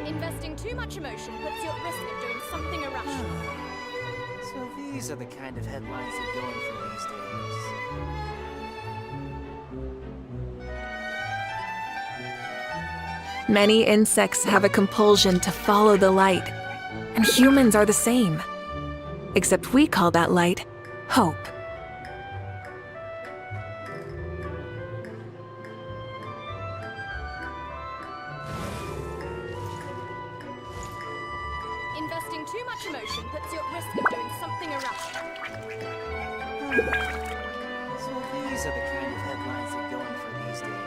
Investing too much emotion puts you at risk of doing something irrational. So these are the kind of headlines that are going for these days. Many insects have a compulsion to follow the light, and humans are the same. Except we call that light hope. Investing too much emotion puts you at risk of doing something irrational. So these are the kind of headlines that are going for these days.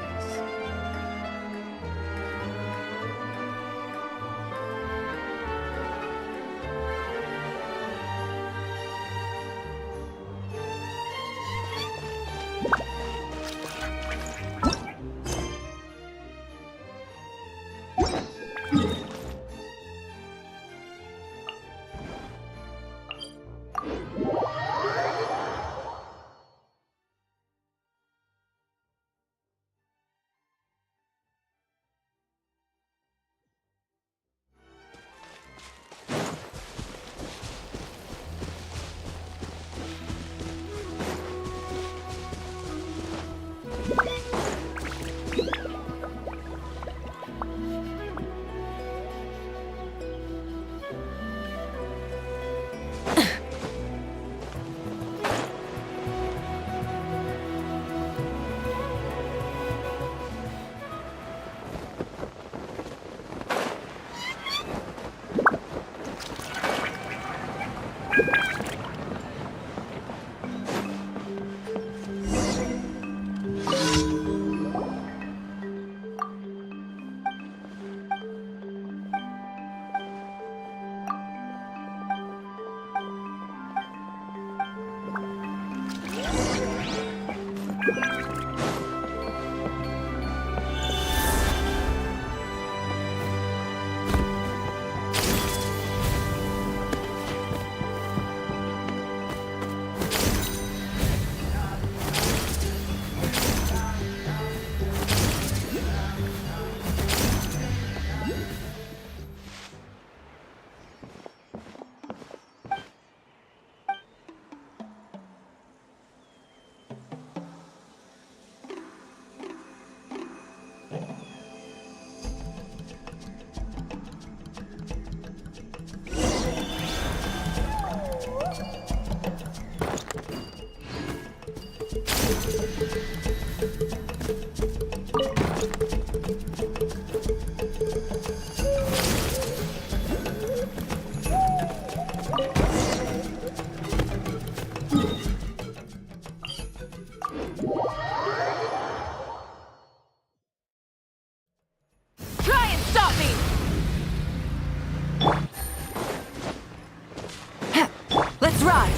Let's ride!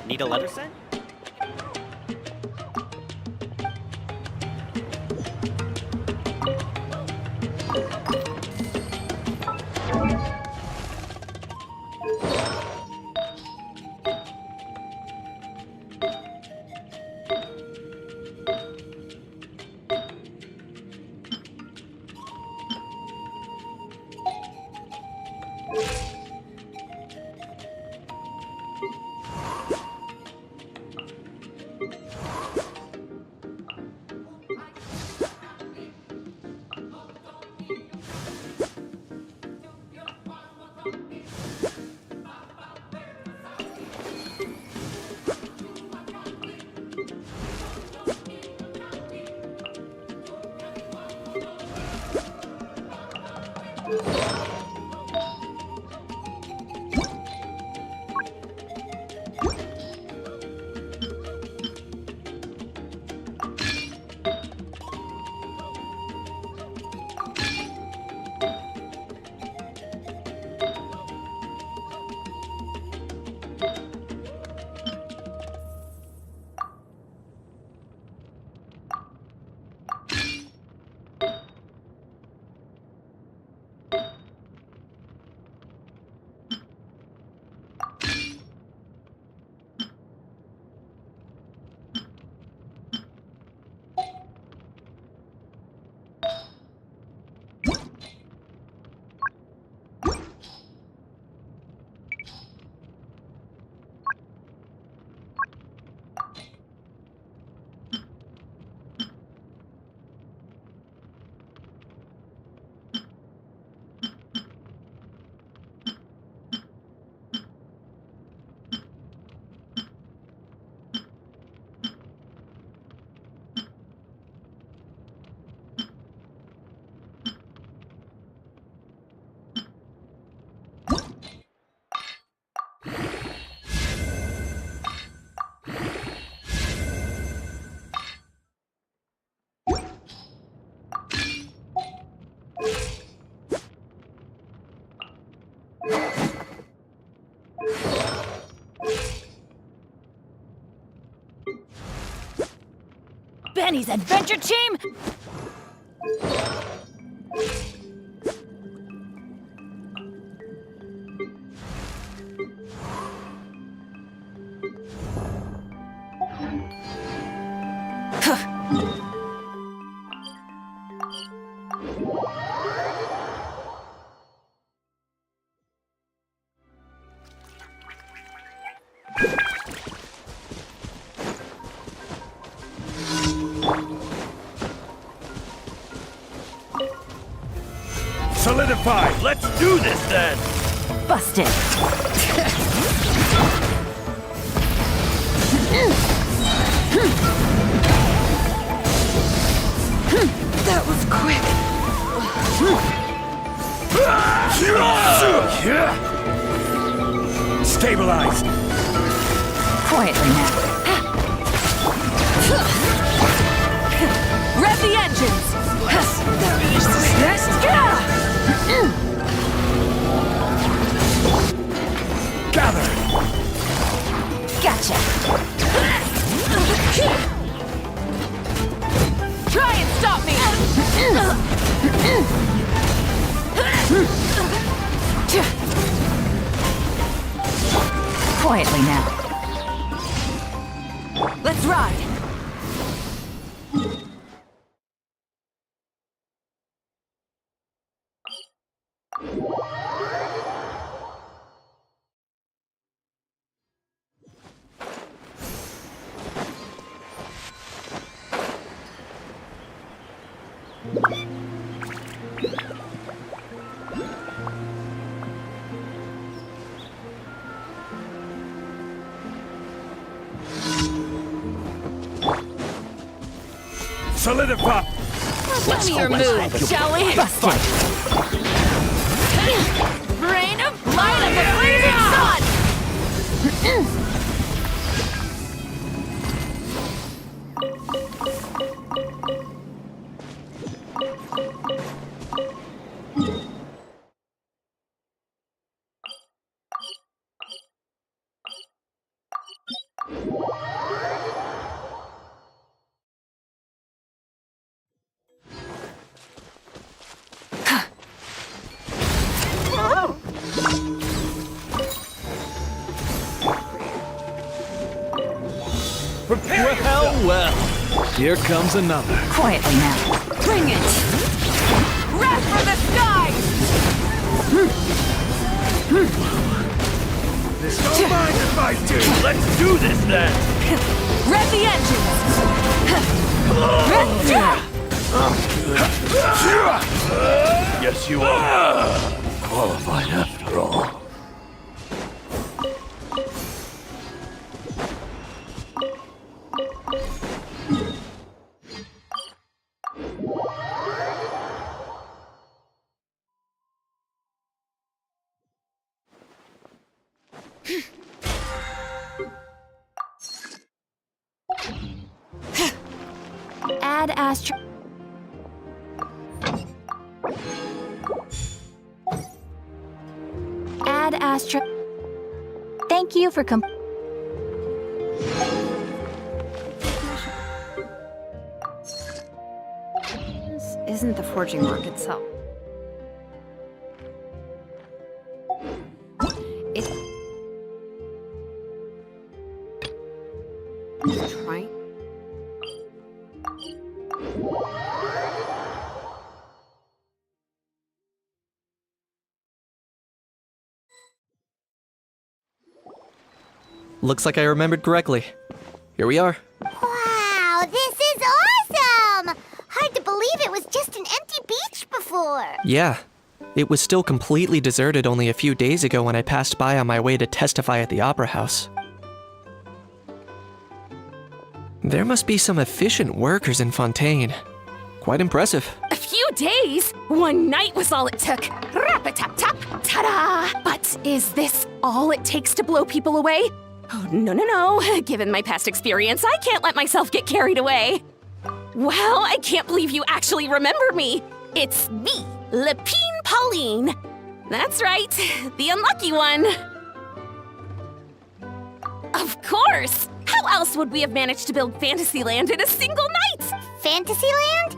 Need a letter sent? Benny's adventure team! Solidified! Let's do this then! Busted! That was quick. Stabilized! Quietly now. Rev the engines! Gather! Gotcha! Try and stop me! Quietly now. Let's ride! Solidify! Show me your move, shall we? Busted! Brain of light of the blazing sun! Prepare yourself! Well, here comes another. Quietly now. Bring it! Rev for the skies! Don't mind if I do! Let's do this then! Rev the engines! Yes, you are. Qualified after all. Add astro... Add astro... Thank you for This isn't the forging work itself. It's trying. Looks like I remembered correctly. Here we are. Wow, this is awesome! Hard to believe it was just an empty beach before. Yeah. It was still completely deserted only a few days ago when I passed by on my way to testify at the Opera House. There must be some efficient workers in Fontaine. Quite impressive. A few days? One night was all it took. Rap-a-tap-tap, ta-da! But is this all it takes to blow people away? Oh, no. Given my past experience, I can't let myself get carried away. Well, I can't believe you actually remember me. It's me, Lepine Pauline. That's right, the unlucky one. Of course! How else would we have managed to build Fantasyland in a single night? Fantasyland?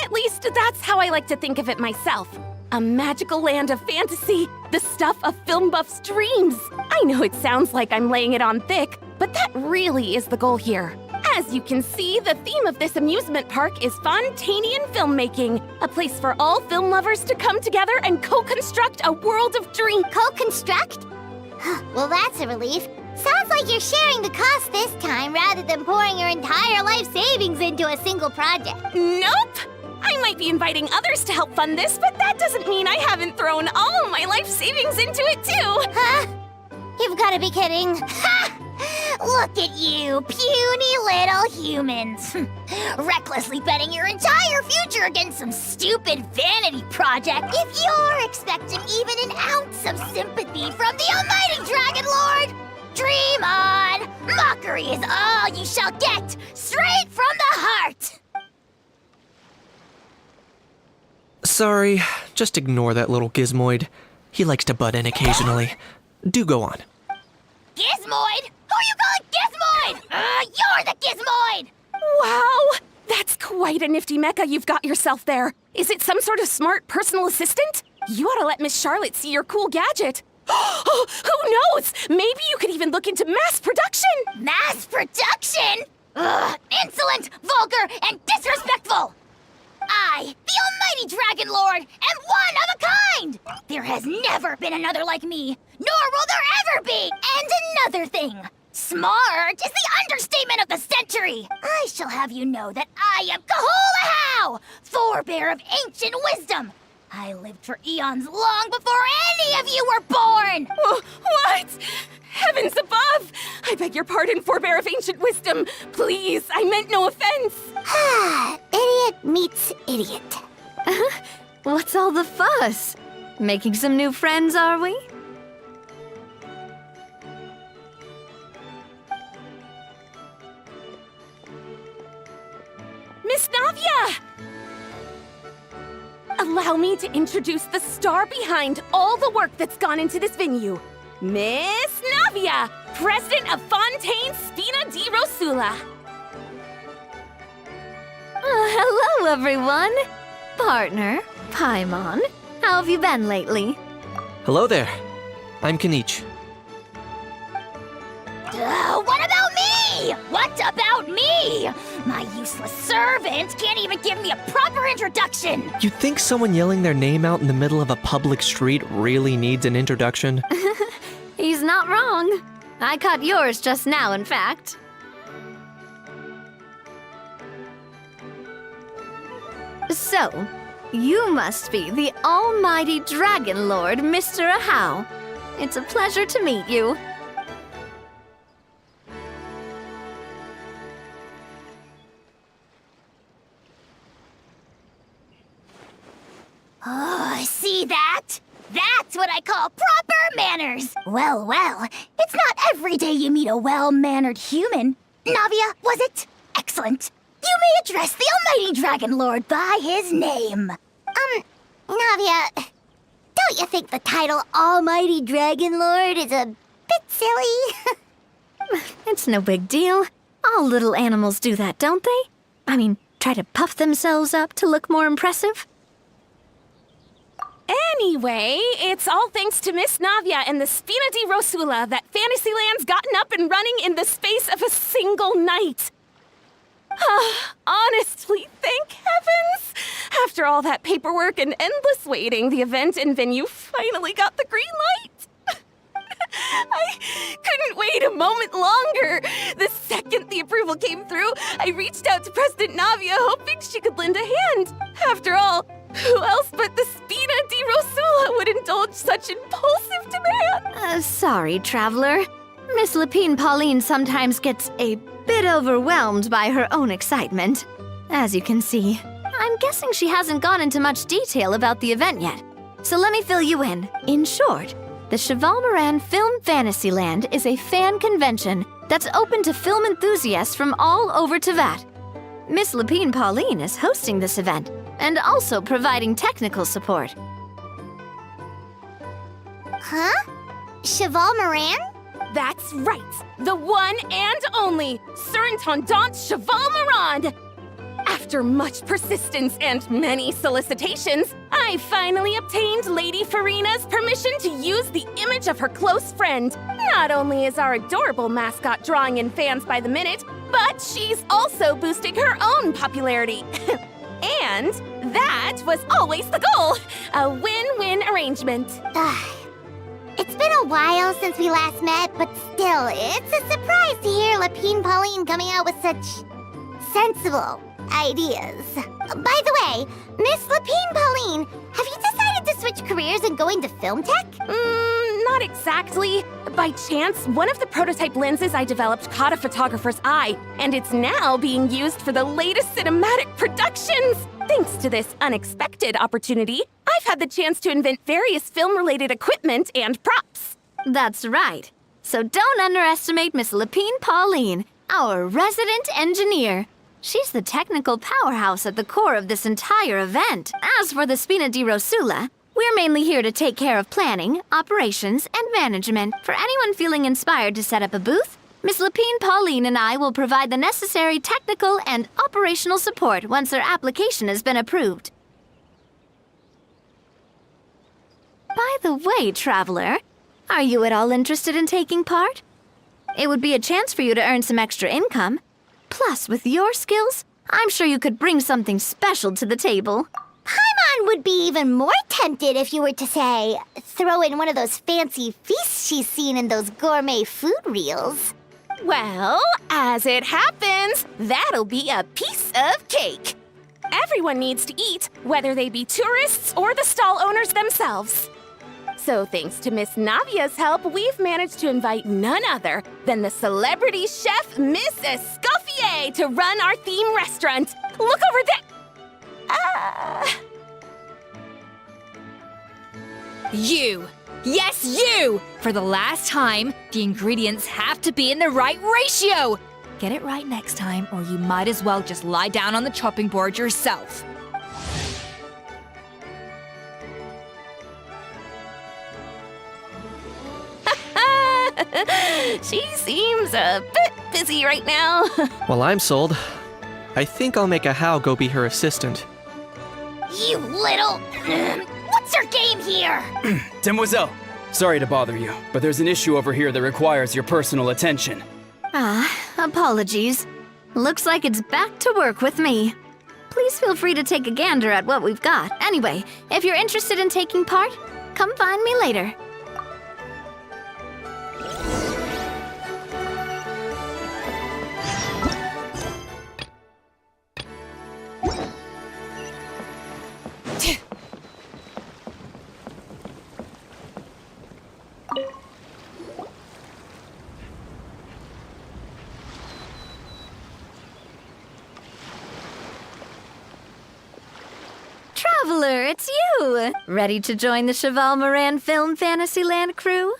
At least that's how I like to think of it myself. A magical land of fantasy, the stuff of film buffs' dreams. I know it sounds like I'm laying it on thick, but that really is the goal here. As you can see, the theme of this amusement park is Fontanian filmmaking, a place for all film lovers to come together and co-construct a world of dreams. Co-construct? Well, that's a relief. Sounds like you're sharing the cost this time rather than pouring your entire life savings into a single project. Nope! I might be inviting others to help fund this, but that doesn't mean I haven't thrown all my life savings into it too! Huh? You've gotta be kidding. Ha! Look at you, puny little humans. Recklessly betting your entire future against some stupid vanity project. If you're expecting even an ounce of sympathy from the almighty Dragon Lord, dream on! Mockery is all you shall get, straight from the heart! Sorry, just ignore that little gizmoid. He likes to butt in occasionally. Do go on. Gizmoid? Who you calling Gizmoid? You're the Gizmoid! Wow! That's quite a nifty mecha you've got yourself there. Is it some sort of smart personal assistant? You ought to let Miss Charlotte see your cool gadget. Oh, who knows? Maybe you could even look into mass production! Mass production? Ugh, insolent, vulgar, and disrespectful! I, the almighty Dragon Lord, am one of a kind! There has never been another like me, nor will there ever be! And another thing, smart is the understatement of the century! I shall have you know that I am Kahulahau, forebear of ancient wisdom! I lived for eons long before any of you were born! What? Heavens above! I beg your pardon, forebear of ancient wisdom. Please, I meant no offense. Idiot meets idiot. What's all the fuss? Making some new friends, are we? Miss Navia! Allow me to introduce the star behind all the work that's gone into this venue. Miss Navia, president of Fontaine Spina di Rosula. Hello, everyone. Partner, Paimon, how have you been lately? Hello there. I'm Kanich. What about me? What about me? My useless servant can't even give me a proper introduction. You think someone yelling their name out in the middle of a public street really needs an introduction? He's not wrong. I caught yours just now, in fact. So, you must be the almighty Dragon Lord, Mr. Ahau. It's a pleasure to meet you. Oh, see that? That's what I call proper manners. Well, it's not every day you meet a well-mannered human. Navia, was it? Excellent. You may address the almighty Dragon Lord by his name. Navia, don't you think the title Almighty Dragon Lord is a bit silly? It's no big deal. All little animals do that, don't they? I mean, try to puff themselves up to look more impressive. Anyway, it's all thanks to Miss Navia and the Spina di Rosula that Fantasyland's gotten up and running in the space of a single night. Honestly, thank heavens! After all that paperwork and endless waiting, the event and venue finally got the green light. I couldn't wait a moment longer. The second the approval came through, I reached out to President Navia, hoping she could lend a hand. After all, who else but the Spina di Rosula would indulge such impulsive demand? Sorry, traveler. Miss Lapine Pauline sometimes gets a bit overwhelmed by her own excitement. As you can see, I'm guessing she hasn't gone into much detail about the event yet. So let me fill you in. In short, the Cheval Moran Film Fantasyland is a fan convention that's open to film enthusiasts from all over Teyvat. Miss Lapine Pauline is hosting this event and also providing technical support. Huh? Cheval Moran? That's right, the one and only Surintendant Cheval Morand. After much persistence and many solicitations, I finally obtained Lady Farina's permission to use the image of her close friend. Not only is our adorable mascot drawing in fans by the minute, but she's also boosting her own popularity. And that was always the goal, a win-win arrangement. It's been a while since we last met, but still, it's a surprise to hear Lapine Pauline coming out with such sensible ideas. By the way, Miss Lapine Pauline, have you decided to switch careers and go into film tech? Not exactly. By chance, one of the prototype lenses I developed caught a photographer's eye, and it's now being used for the latest cinematic productions. Thanks to this unexpected opportunity, I've had the chance to invent various film-related equipment and props. That's right. So don't underestimate Miss Lapine Pauline, our resident engineer. She's the technical powerhouse at the core of this entire event. As for the Spina di Rosula, we're mainly here to take care of planning, operations, and management. For anyone feeling inspired to set up a booth, Miss Lapine Pauline and I will provide the necessary technical and operational support once their application has been approved. By the way, traveler, are you at all interested in taking part? It would be a chance for you to earn some extra income. Plus, with your skills, I'm sure you could bring something special to the table. Paimon would be even more tempted if you were to, say, throw in one of those fancy feasts she's seen in those gourmet food reels. Well, as it happens, that'll be a piece of cake. Everyone needs to eat, whether they be tourists or the stall owners themselves. So thanks to Miss Navia's help, we've managed to invite none other than the celebrity chef, Miss Escoffier, to run our theme restaurant. Look over there. You! Yes, you! For the last time, the ingredients have to be in the right ratio! Get it right next time, or you might as well just lie down on the chopping board yourself. She seems a bit busy right now. Well, I'm sold. I think I'll make a How go be her assistant. You little... What's your game here? Demoiselle, sorry to bother you, but there's an issue over here that requires your personal attention. Apologies. Looks like it's back to work with me. Please feel free to take a gander at what we've got. Anyway, if you're interested in taking part, come find me later. Traveler, it's you! Ready to join the Cheval Moran Film Fantasyland crew?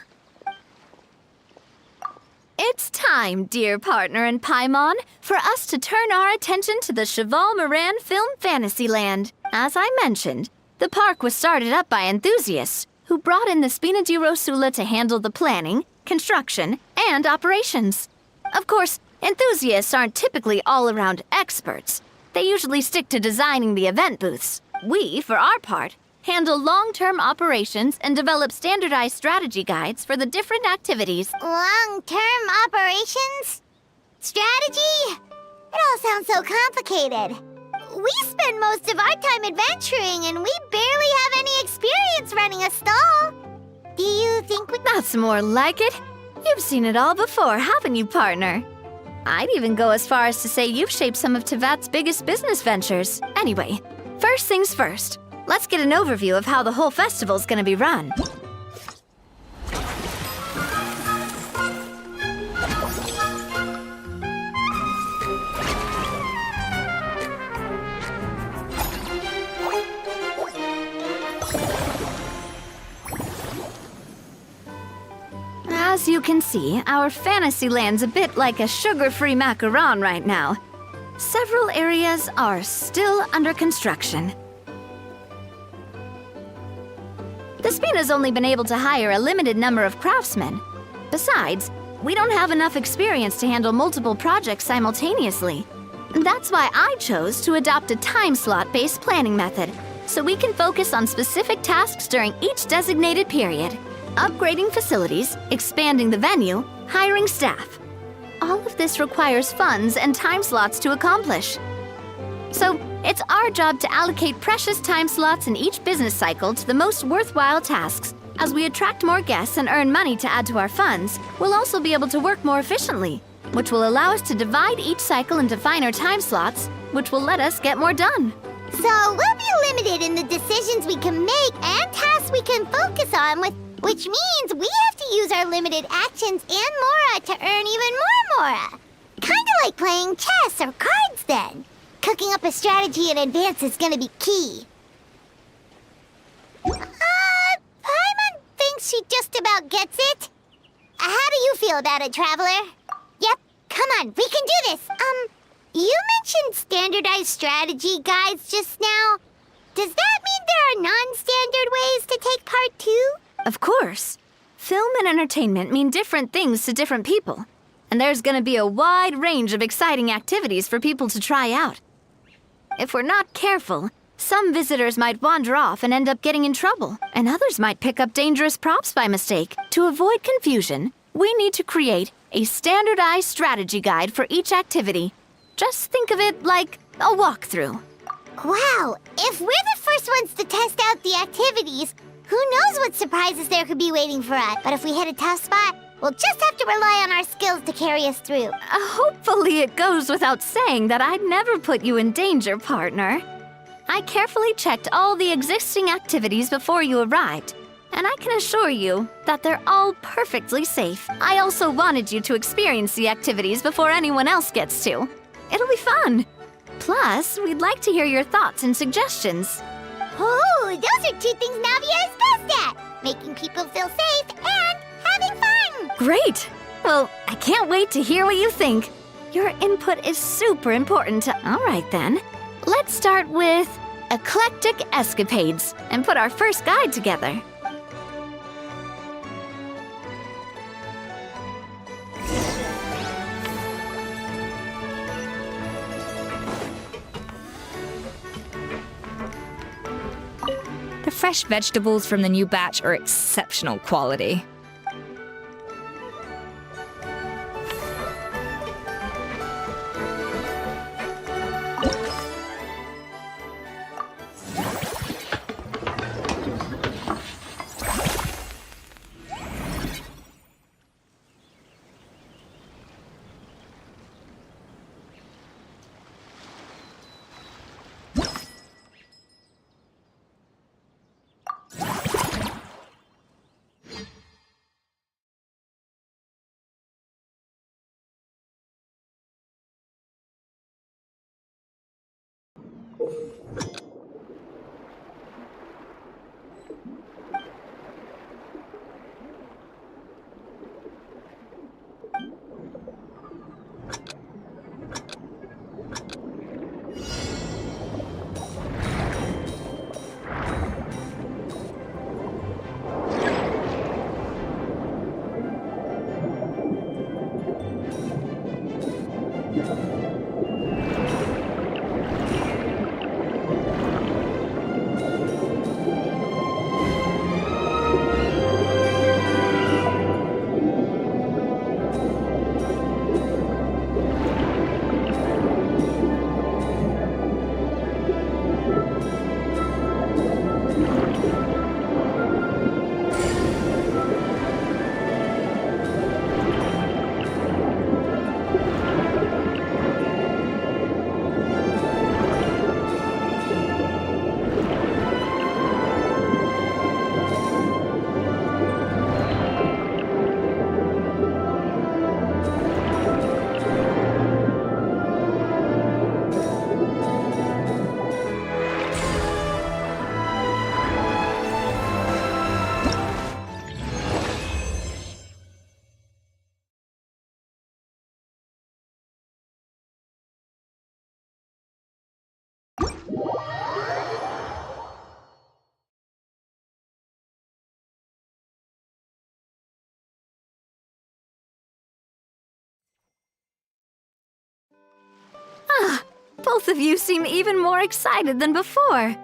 It's time, dear partner in Paimon, for us to turn our attention to the Cheval Moran Film Fantasyland. As I mentioned, the park was started up by enthusiasts who brought in the Spina di Rosula to handle the planning, construction, and operations. Of course, enthusiasts aren't typically all-around experts. They usually stick to designing the event booths. We, for our part, handle long-term operations and develop standardized strategy guides for the different activities. Long-term operations? Strategy? It all sounds so complicated. We spend most of our time adventuring and we barely have any experience running a stall. Do you think we... That's more like it. You've seen it all before, haven't you, partner? I'd even go as far as to say you've shaped some of Tevat's biggest business ventures. Anyway, first things first. Let's get an overview of how the whole festival's gonna be run. As you can see, our Fantasyland's a bit like a sugar-free macaron right now. Several areas are still under construction. The Spina's only been able to hire a limited number of craftsmen. Besides, we don't have enough experience to handle multiple projects simultaneously. That's why I chose to adopt a time slot-based planning method, so we can focus on specific tasks during each designated period. Upgrading facilities, expanding the venue, hiring staff. All of this requires funds and time slots to accomplish. So, it's our job to allocate precious time slots in each business cycle to the most worthwhile tasks. As we attract more guests and earn money to add to our funds, we'll also be able to work more efficiently, which will allow us to divide each cycle into finer time slots, which will let us get more done. So we'll be limited in the decisions we can make and tasks we can focus on, which means we have to use our limited actions and Mora to earn even more Mora. Kinda like playing chess or cards then. Cooking up a strategy in advance is gonna be key. Paimon thinks she just about gets it. How do you feel about it, Traveler? Yep, come on, we can do this. You mentioned standardized strategy guides just now. Does that mean there are non-standard ways to take part too? Of course. Film and entertainment mean different things to different people, and there's gonna be a wide range of exciting activities for people to try out. If we're not careful, some visitors might wander off and end up getting in trouble, and others might pick up dangerous props by mistake. To avoid confusion, we need to create a standardized strategy guide for each activity. Just think of it like a walkthrough. Wow, if we're the first ones to test out the activities, who knows what surprises there could be waiting for us. But if we hit a tough spot, we'll just have to rely on our skills to carry us through. Hopefully it goes without saying that I'd never put you in danger, partner. I carefully checked all the existing activities before you arrived, and I can assure you that they're all perfectly safe. I also wanted you to experience the activities before anyone else gets to. It'll be fun. Plus, we'd like to hear your thoughts and suggestions. Oh, those are two things Navia is best at. Making people feel safe and having fun. Great! Well, I can't wait to hear what you think. Your input is super important to... All right, then. Let's start with eclectic escapades and put our first guide together. The fresh vegetables from the new batch are exceptional quality. Both of you seem even more excited than before.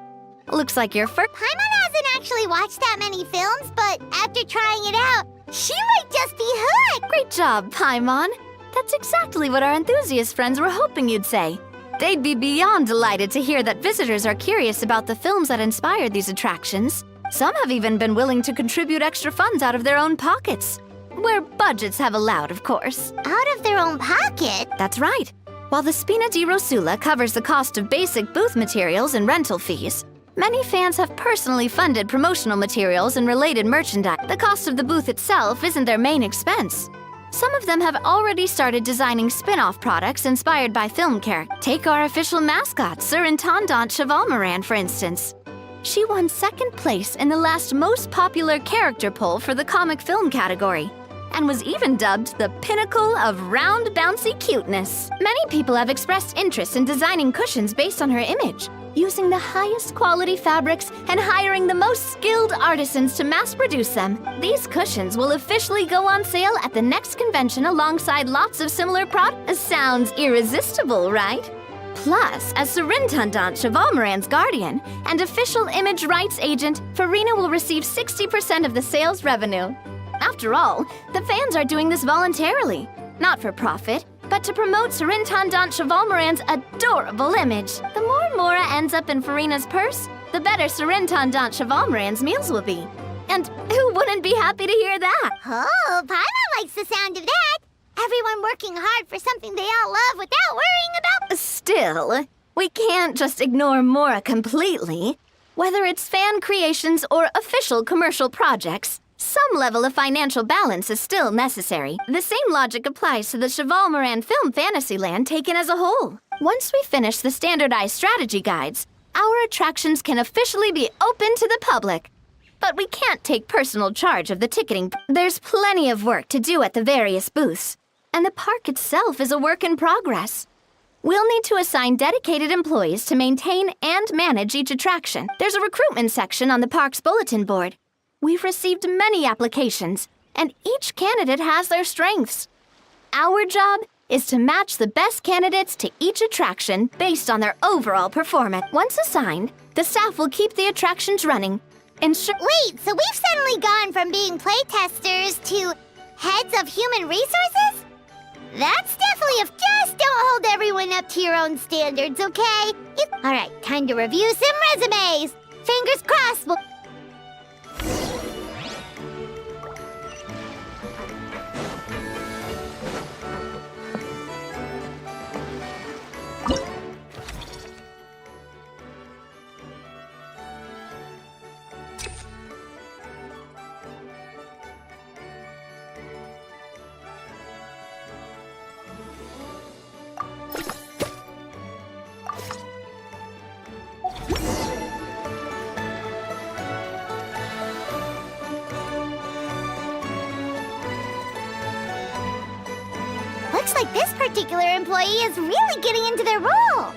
Looks like your first. Paimon hasn't actually watched that many films, but after trying it out, she might just be hooked! Great job, Paimon. That's exactly what our enthusiast friends were hoping you'd say. They'd be beyond delighted to hear that visitors are curious about the films that inspired these attractions. Some have even been willing to contribute extra funds out of their own pockets. Where budgets have allowed, of course. Out of their own pocket? That's right. While the Spina di Rosula covers the cost of basic booth materials and rental fees, many fans have personally funded promotional materials and related merchandise. The cost of the booth itself isn't their main expense. Some of them have already started designing spin-off products inspired by film characters. Take our official mascot, Sir Intendant Chevalmoran, for instance. She won second place in the last most popular character poll for the comic film category, and was even dubbed the pinnacle of round, bouncy cuteness. Many people have expressed interest in designing cushions based on her image, using the highest quality fabrics and hiring the most skilled artisans to mass produce them. These cushions will officially go on sale at the next convention alongside lots of similar products. Sounds irresistible, right? Plus, as Surintendant Chevalmoran's guardian and official image rights agent, Farina will receive 60% of the sales revenue. After all, the fans are doing this voluntarily, not for profit, but to promote Surintendant Chevalmoran's adorable image. The more Mora ends up in Farina's purse, the better Surintendant Chevalmoran's meals will be. And who wouldn't be happy to hear that? Oh, Paimon likes the sound of that. Everyone working hard for something they all love without worrying about... Still, we can't just ignore Mora completely. Whether it's fan creations or official commercial projects, some level of financial balance is still necessary. The same logic applies to the Chevalmoran Film Fantasyland taken as a whole. Once we finish the standardized strategy guides, our attractions can officially be open to the public. But we can't take personal charge of the ticketing. There's plenty of work to do at the various booths, and the park itself is a work in progress. We'll need to assign dedicated employees to maintain and manage each attraction. There's a recruitment section on the park's bulletin board. We've received many applications, and each candidate has their strengths. Our job is to match the best candidates to each attraction based on their overall performance. Once assigned, the staff will keep the attractions running. Wait, so we've suddenly gone from being playtesters to heads of human resources? That's definitely just don't hold everyone up to your own standards, okay? All right, time to review some resumes. Fingers crossed. Looks like this particular employee is really getting into their role.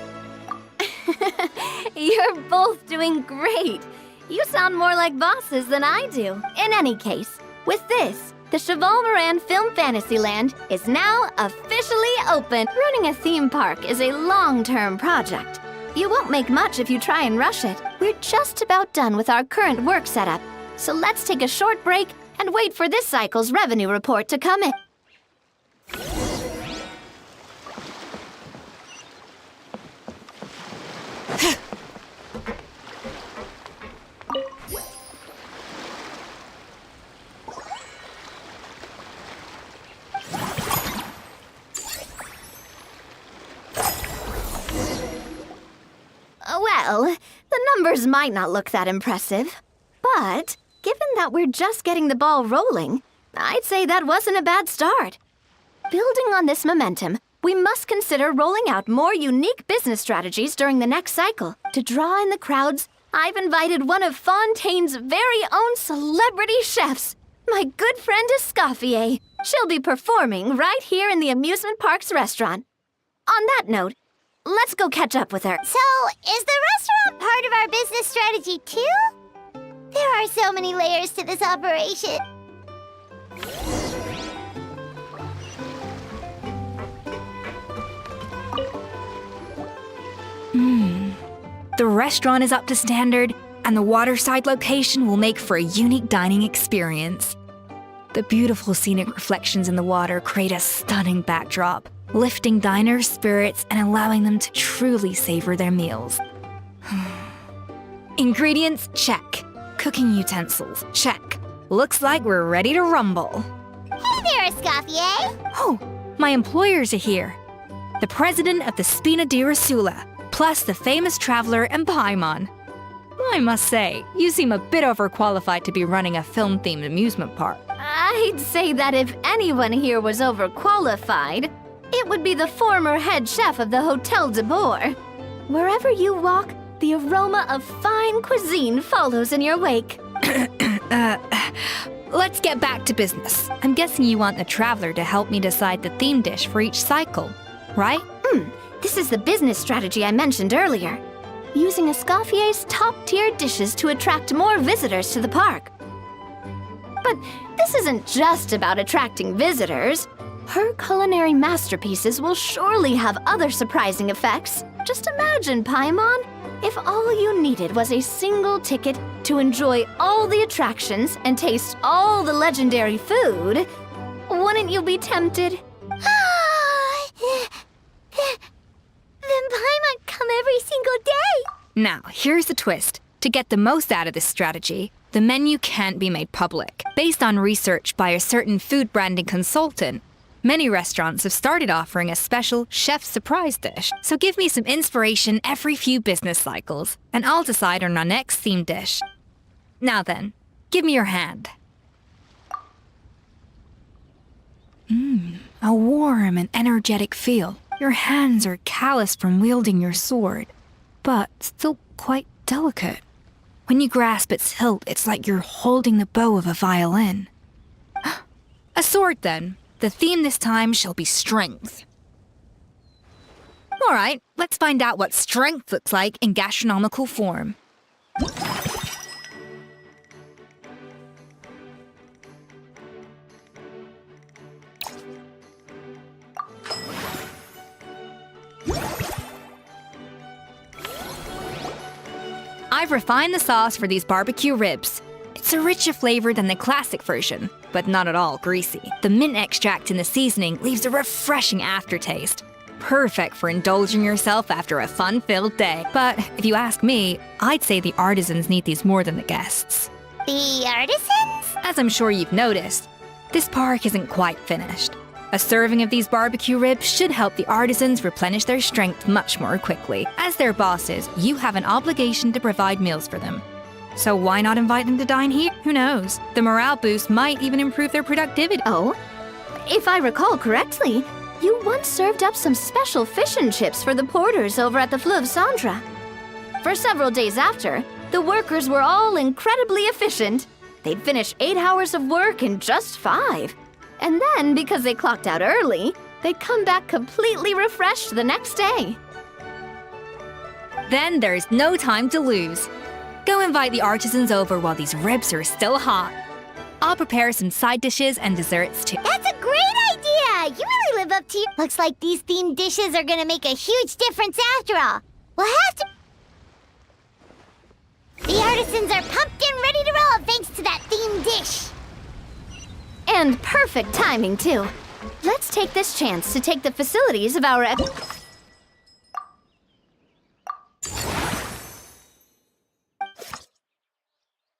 You're both doing great. You sound more like bosses than I do. In any case, with this, the Chevalmoran Film Fantasyland is now officially open. Running a theme park is a long-term project. You won't make much if you try and rush it. We're just about done with our current work setup, so let's take a short break and wait for this cycle's revenue report to come in. Well, the numbers might not look that impressive, but given that we're just getting the ball rolling, I'd say that wasn't a bad start. Building on this momentum, we must consider rolling out more unique business strategies during the next cycle. To draw in the crowds, I've invited one of Fontaine's very own celebrity chefs, my good friend Escoffier. She'll be performing right here in the amusement park's restaurant. On that note, let's go catch up with her. So, is the restaurant part of our business strategy too? There are so many layers to this operation. The restaurant is up to standard, and the waterside location will make for a unique dining experience. The beautiful scenic reflections in the water create a stunning backdrop, lifting diners' spirits and allowing them to truly savor their meals. Ingredients, check. Cooking utensils, check. Looks like we're ready to rumble. Hey there, Escoffier! Oh, my employers are here. The president of the Spina di Rosula, plus the famous traveler and Paimon. I must say, you seem a bit overqualified to be running a film-themed amusement park. I'd say that if anyone here was overqualified, it would be the former head chef of the Hotel de Boer. Wherever you walk, the aroma of fine cuisine follows in your wake. Let's get back to business. I'm guessing you want the traveler to help me decide the theme dish for each cycle, right? This is the business strategy I mentioned earlier. Using Escoffier's top-tier dishes to attract more visitors to the park. But this isn't just about attracting visitors. Her culinary masterpieces will surely have other surprising effects. Just imagine, Paimon, if all you needed was a single ticket to enjoy all the attractions and taste all the legendary food. Wouldn't you be tempted? Then Paimon come every single day! Now, here's the twist. To get the most out of this strategy, the menu can't be made public. Based on research by a certain food branding consultant, many restaurants have started offering a special chef surprise dish. So give me some inspiration every few business cycles, and I'll decide on our next theme dish. Now then, give me your hand. A warm and energetic feel. Your hands are calloused from wielding your sword, but still quite delicate. When you grasp its hilt, it's like you're holding the bow of a violin. A sword, then. The theme this time shall be strength. All right, let's find out what strength looks like in gastronomical form. I've refined the sauce for these barbecue ribs. It's a richer flavor than the classic version, but not at all greasy. The mint extract in the seasoning leaves a refreshing aftertaste. Perfect for indulging yourself after a fun-filled day. But if you ask me, I'd say the artisans need these more than the guests. The artisans? As I'm sure you've noticed, this park isn't quite finished. A serving of these barbecue ribs should help the artisans replenish their strength much more quickly. As their bosses, you have an obligation to provide meals for them. So why not invite them to dine here? Who knows? The morale boost might even improve their productivity. Oh, if I recall correctly, you once served up some special fish and chips for the porters over at the Fleuve Sandra. For several days after, the workers were all incredibly efficient. They'd finish 8 hours of work in just 5. And then, because they clocked out early, they'd come back completely refreshed the next day. Then there's no time to lose. Go invite the artisans over while these ribs are still hot. I'll prepare some side dishes and desserts too. That's a great idea! You really live up to your... Looks like these themed dishes are gonna make a huge difference after all. We'll have to... The artisans are pumped and ready to roll thanks to that themed dish. And perfect timing, too. Let's take this chance to take the facilities of our...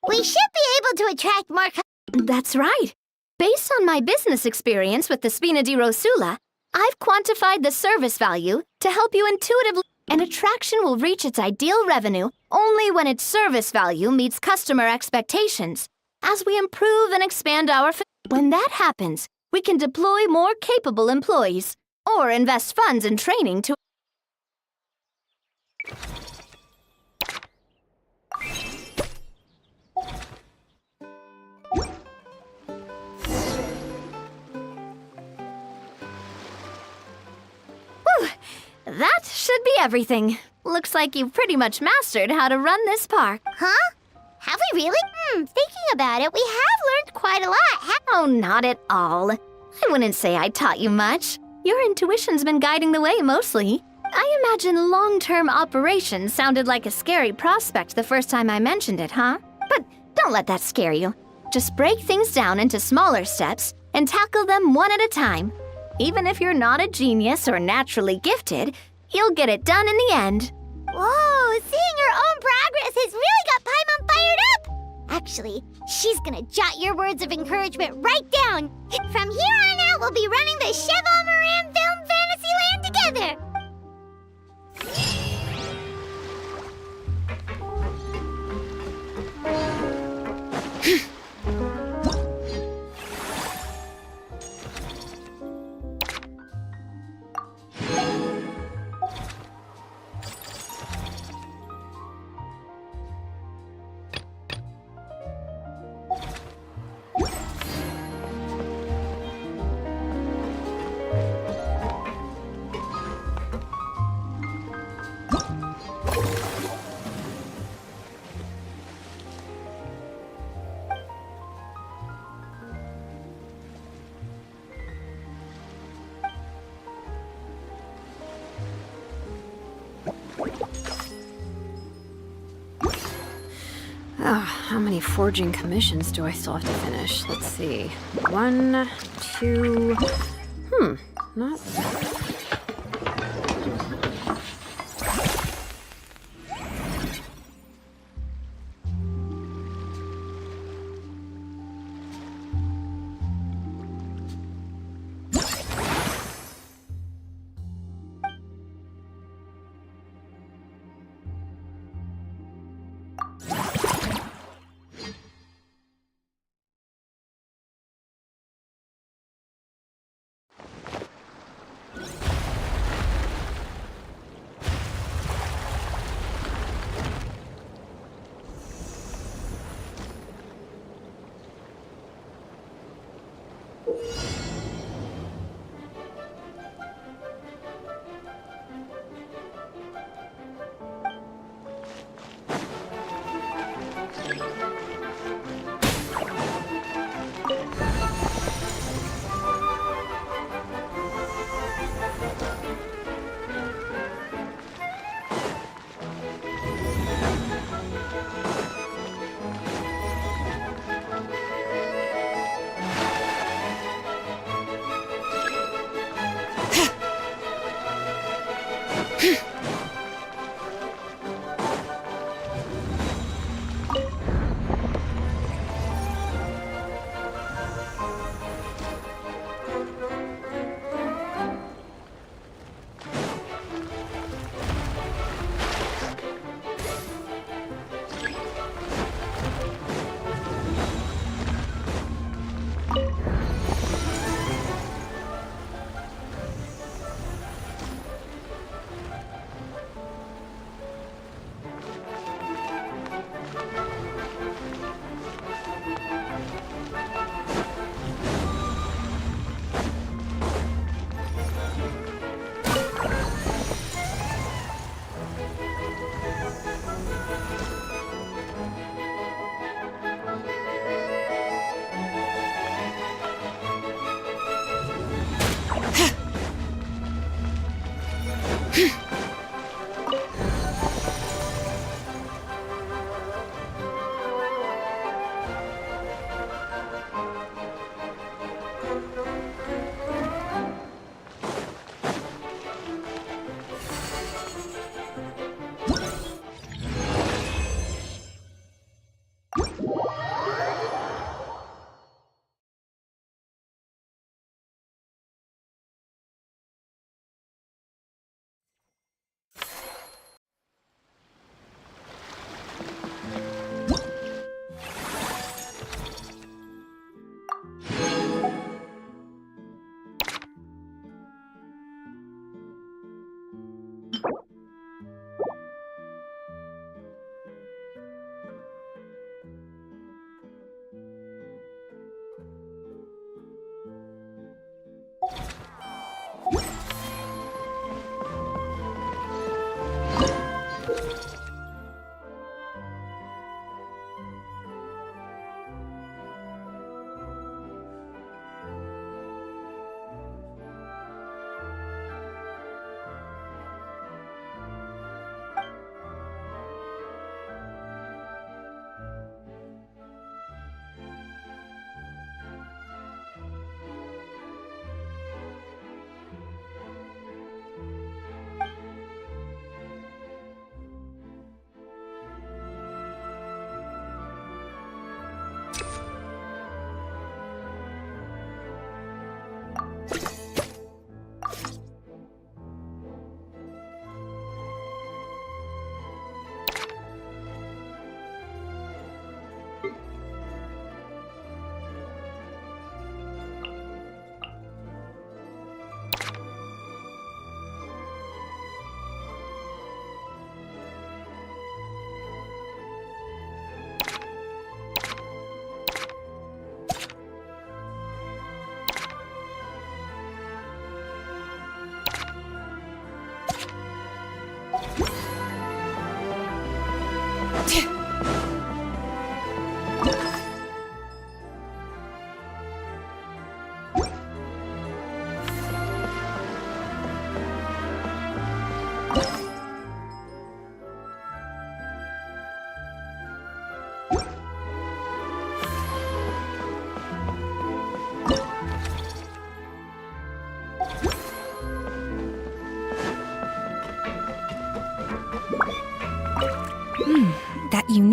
We should be able to attract more... That's right. Based on my business experience with the Spina di Rosula, I've quantified the service value to help you intuitively... An attraction will reach its ideal revenue only when its service value meets customer expectations. As we improve and expand our... When that happens, we can deploy more capable employees or invest funds in training to... Whew, that should be everything. Looks like you've pretty much mastered how to run this park. Huh? Have we really? Thinking about it, we have learned quite a lot. Oh, not at all. I wouldn't say I taught you much. Your intuition's been guiding the way mostly. I imagine long-term operations sounded like a scary prospect the first time I mentioned it, huh? But don't let that scare you. Just break things down into smaller steps and tackle them one at a time. Even if you're not a genius or naturally gifted, you'll get it done in the end. Whoa, seeing your own progress has really got Paimon fired up! Actually, she's gonna jot your words of encouragement right down. From here on out, we'll be running the Cheval Moran Film Fantasyland together! Oh, how many forging commissions do I still have to finish? Let's see. 1, 2... not...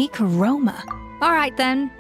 unique aroma. All right then.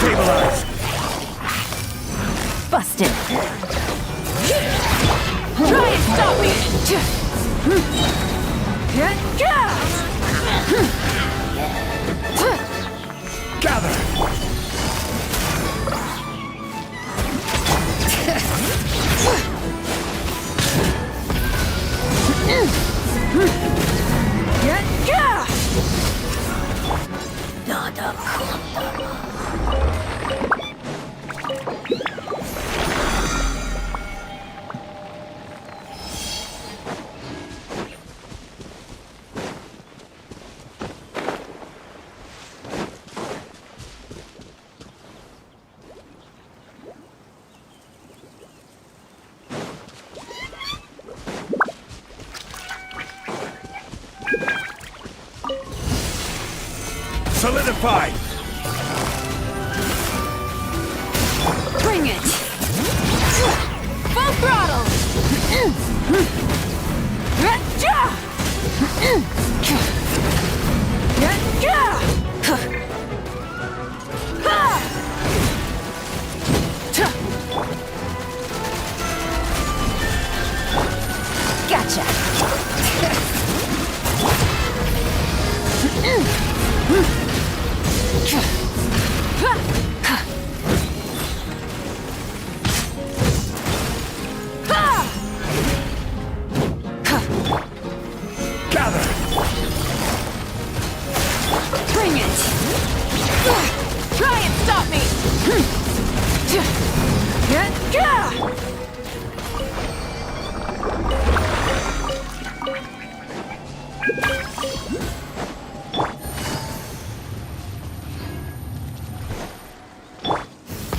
Stabilize! Busted. Try and stop me! Gather! Solidify! Bring it! Full throttle! Gotcha! Gather! Bring it! Try and stop me!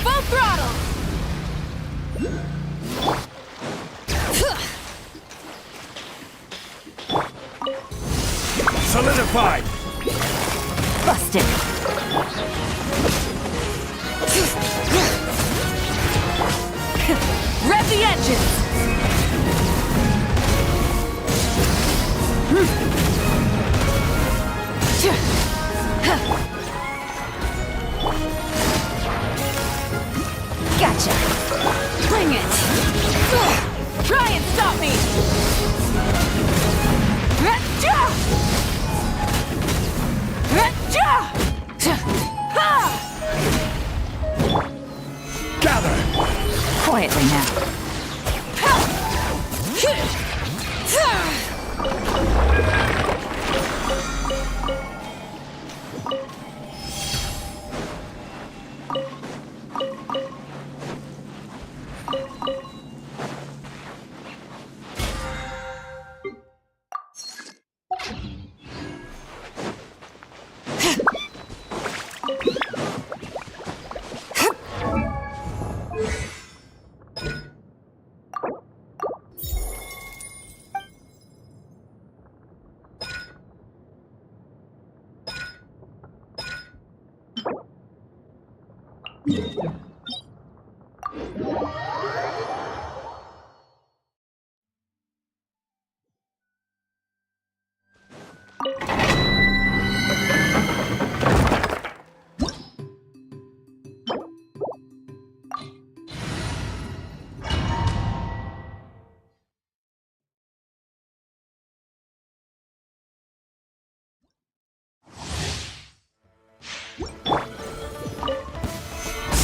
Full throttle! Solidify! Busted! Rev the engines! Gotcha! Bring it! Try and stop me! Gather! Quietly now.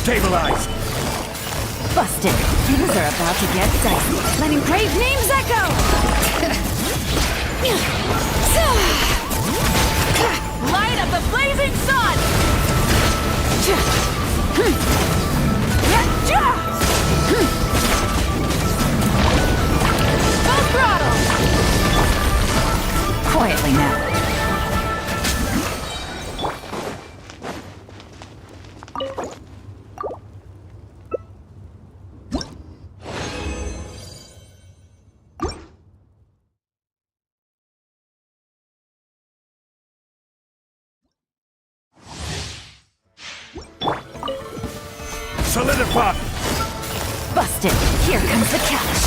Stabilize! Busted. Things are about to get dicey. Letting brave names echo! Light up the blazing sun! Full throttle! Quietly now. Solidify! Busted. Here comes the catch.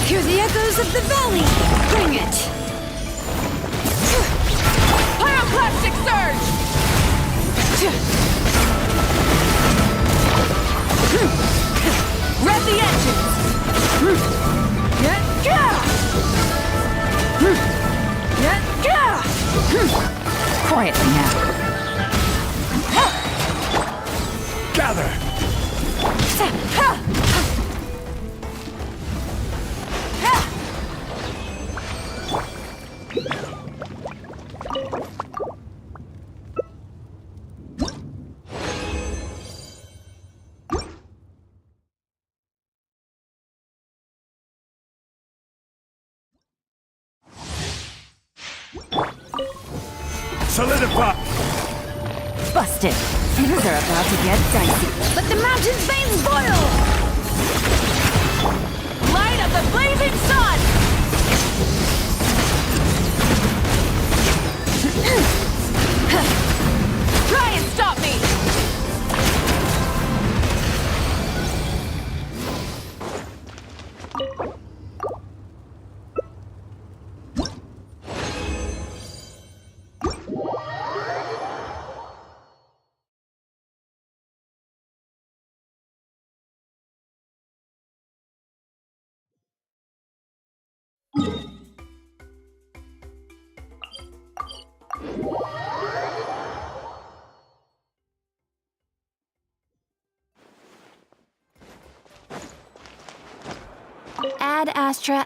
Hear the echoes of the valley! Bring it! Pyroclastic surge! Rev the engines! Quietly now. Gather! Solidify! Busted. Things are about to get dicey. Let the mountain's veins boil! Light up the blazing sun! Try and stop me! Ad Astra.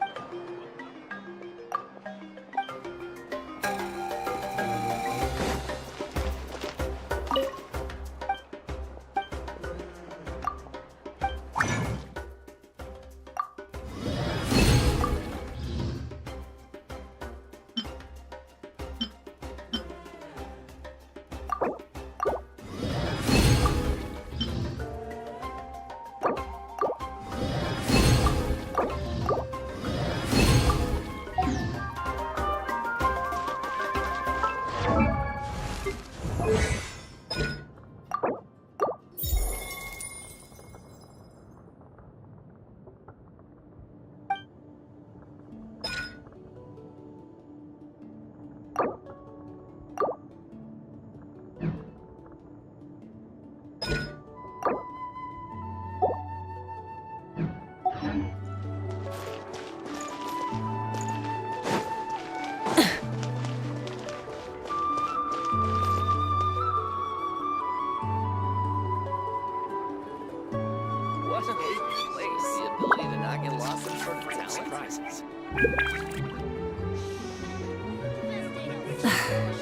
What a big place. The ability to not get lost in sort of talent surprises.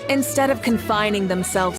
Instead of confining themselves